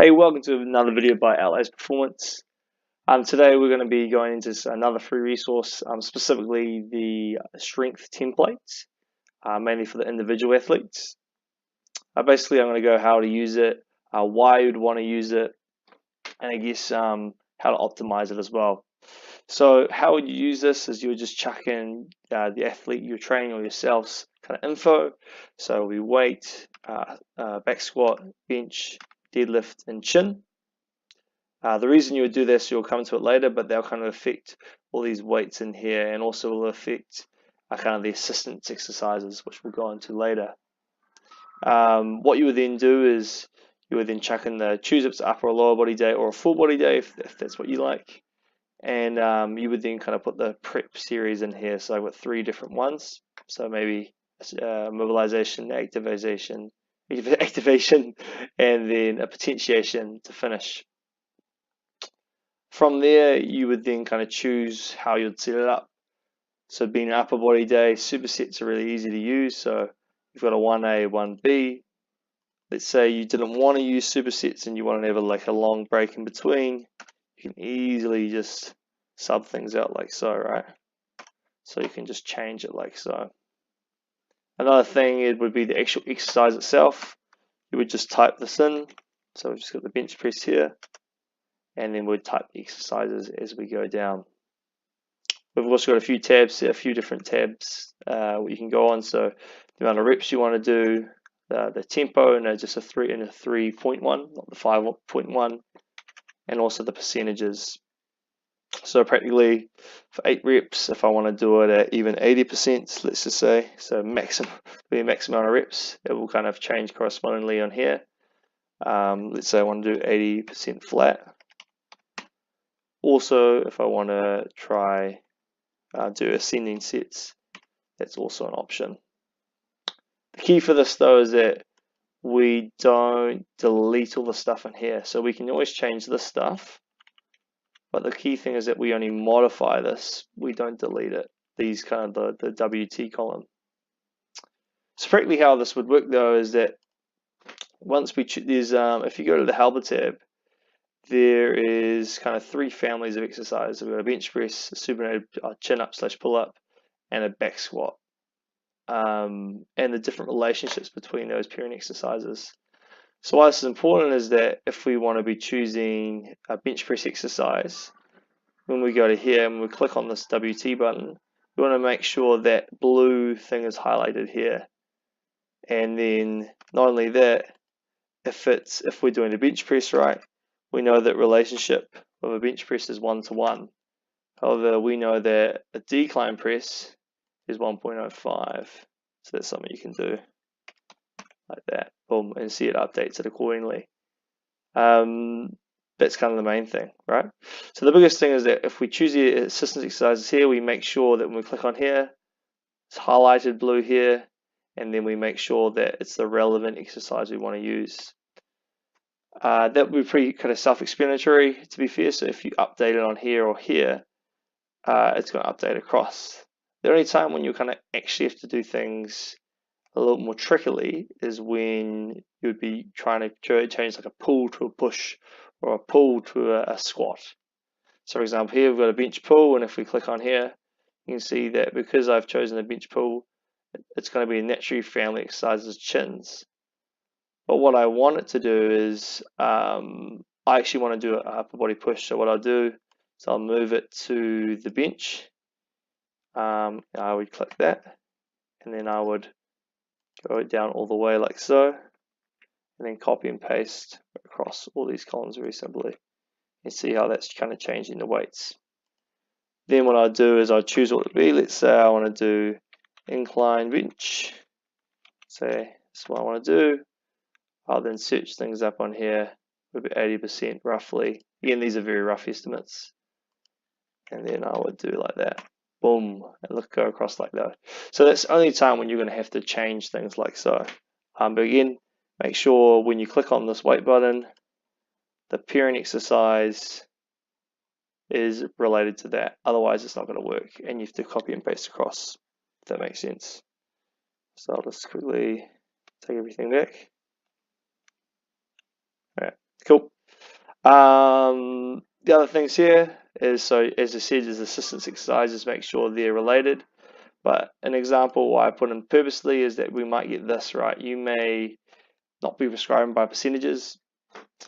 Hey, welcome to another video by Outlays Performance. Today we're going to be going into another free resource, specifically the strength templates, mainly for the individual athletes. Basically, I'm going to go how to use it, why you'd want to use it, and I guess how to optimize it as well. So how would you use this is you would just chuck in the athlete you're training or yourself's kind of info. So we weight, back squat, bench, deadlift, and chin. The reason you would do this, you'll come to it later, but they'll kind of affect all these weights in here and also will affect kind of the assistance exercises, which we'll go into later. What you would then do is you would then chuck in the choose if it's upper or lower body day or a full body day if that's what you like. And you would then kind of put the prep series in here. So I've got 3 different ones. So maybe mobilization, activation, and then a potentiation to finish. From there, you would then kind of choose how you'd set it up. So being an upper body day, supersets are really easy to use. So you've got a 1A, 1B. Let's say you didn't want to use supersets and you want to have like a long break in between. You can easily just sub things out like so, right? So you can just change it like so. Another thing it would be the actual exercise itself. You would just type this in. So we've just got the bench press here. And then we'd type the exercises as we go down. We've also got a few tabs, a few different tabs you can go on. So the amount of reps you want to do, the tempo, and just a 3 and a 3.1, not the 5.1, and also the percentages. So practically for 8 reps, if I want to do it at even 80%, let's just say, so maximum amount of reps, it will kind of change correspondingly on here. Let's say I want to do 80% flat. Also, if I want to try do ascending sets, that's also an option. The key for this though is that we don't delete all the stuff in here. So we can always change this stuff, but the key thing is that we only modify this, we don't delete it. These kind of the WT column. So practically how this would work though is that once we choose, if you go to the helper tab, there is kind of 3 families of exercise. We've got a bench press, a supinated chin up / pull up, and a back squat. And the different relationships between those pairing exercises. So why this is important is that if we want to be choosing a bench press exercise, when we go to here and we click on this WT button, we want to make sure that blue thing is highlighted here. And then not only that, if we're doing a bench press right, we know that relationship of a bench press is 1:1. However, we know that a decline press is 1.05. So that's something you can do like that. Boom, and see it updates it accordingly. That's kind of the main thing, right? So the biggest thing is that if we choose the assistance exercises here, we make sure that when we click on here, it's highlighted blue here, and then we make sure that it's the relevant exercise we want to use. That would be pretty kind of self-explanatory, to be fair. So if you update it on here or here, it's going to update across. The only time when you kind of actually have to do things a little more trickily is when you would be trying to change like a pull to a push or a pull to a squat. So for example, here we've got a bench pull, and if we click on here, you can see that because I've chosen a bench pull, it's going to be a naturally family exercises chins. But what I want it to do is I actually want to do an upper body push. So what I'll do is I'll move it to the bench. I would click that, and then I would go it down all the way like so, and then copy and paste across all these columns very simply. And see how that's kind of changing the weights. Then what I'll do is I'll choose what it would be. Let's say I want to do incline bench. Say that's what I want to do. I'll then search things up on here, maybe 80% roughly. Again, these are very rough estimates. And then I would do like that. Boom, and go across like that. So that's the only time when you're going to have to change things like so. But again, make sure when you click on this weight button, the pairing exercise is related to that. Otherwise, it's not going to work. And you have to copy and paste across, if that makes sense. So I'll just quickly take everything back. All right, cool. The other things here is, so as I said, is assistance exercises, make sure they're related. But an example why I put in purposely is that we might get this right. You may not be prescribing by percentages.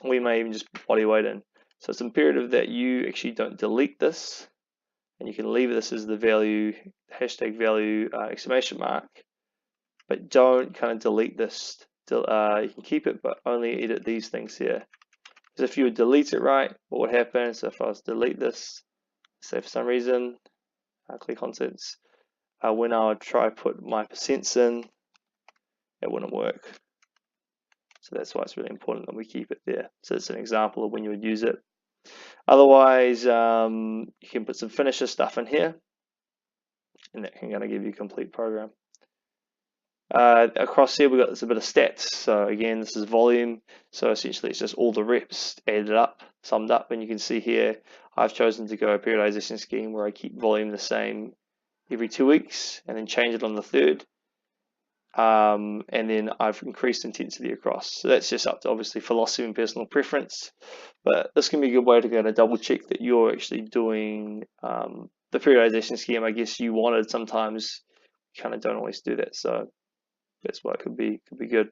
We may even just put body weight in. So it's imperative that you actually don't delete this, and you can leave this as the value, hashtag value, exclamation mark, but don't kind of delete this. You can keep it, but only edit these things here. Because if you would delete it, right, what would happen? So if I was to delete this, say for some reason, click contents, when I would try to put my percents in, it wouldn't work. So that's why it's really important that we keep it there. So it's an example of when you would use it. Otherwise, you can put some finisher stuff in here, and that can kind of give you a complete program. Across here, we've got this a bit of stats. So again, this is volume. So essentially, it's just all the reps added up, summed up. And you can see here, I've chosen to go a periodization scheme where I keep volume the same every 2 weeks and then change it on the third. And then I've increased intensity across. So that's just up to obviously philosophy and personal preference. But this can be a good way to kind of double check that you're actually doing the periodization scheme I guess you wanted. Sometimes you kind of don't always do that. So that's why it could be good.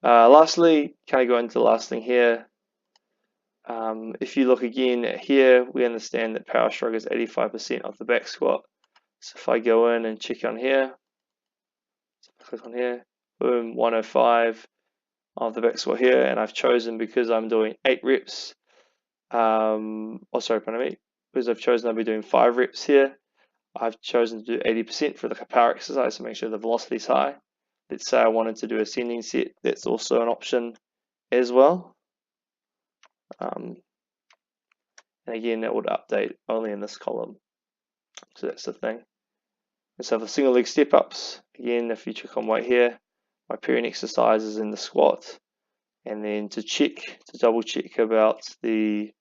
Lastly, kind of go into the last thing here. If you look again at here, we understand that power shrug is 85% of the back squat. So if I go in and check on here, so click on here, boom, 105 of the back squat here, and I've chosen, because I'm doing 8 reps, because I've chosen I'll be doing 5 reps here, I've chosen to do 80% for the power exercise to make sure the velocity is high. Let's say I wanted to do ascending set, that's also an option as well. And again, that would update only in this column. So that's the thing. And so for single leg step ups, again, if you check on right here, my pairing exercise is in the squat. And then to double check about the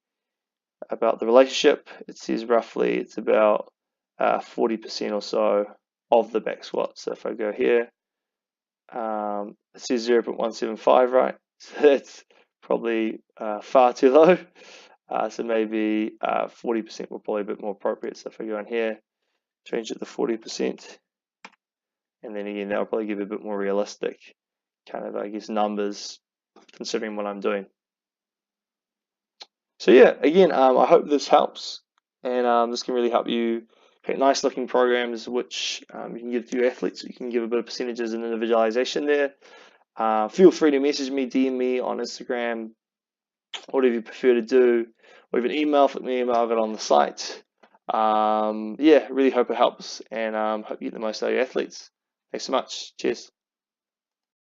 relationship, it says roughly it's about 40% or so of the back squat. So if I go here, it says 0.175, right? So that's probably far too low. So maybe 40% will probably be a bit more appropriate. So if I go in here, change it to 40%, and then again, that'll probably give a bit more realistic kind of, I guess, numbers considering what I'm doing. So yeah, again, I hope this helps, and this can really help you create nice looking programs which you can give to your athletes. You can give a bit of percentages and individualization there. Feel free to message me, DM me on Instagram, whatever you prefer to do, or even email, flip me an email, I've got it on the site. Yeah, really hope it helps, and hope you get the most out of your athletes. Thanks so much. Cheers.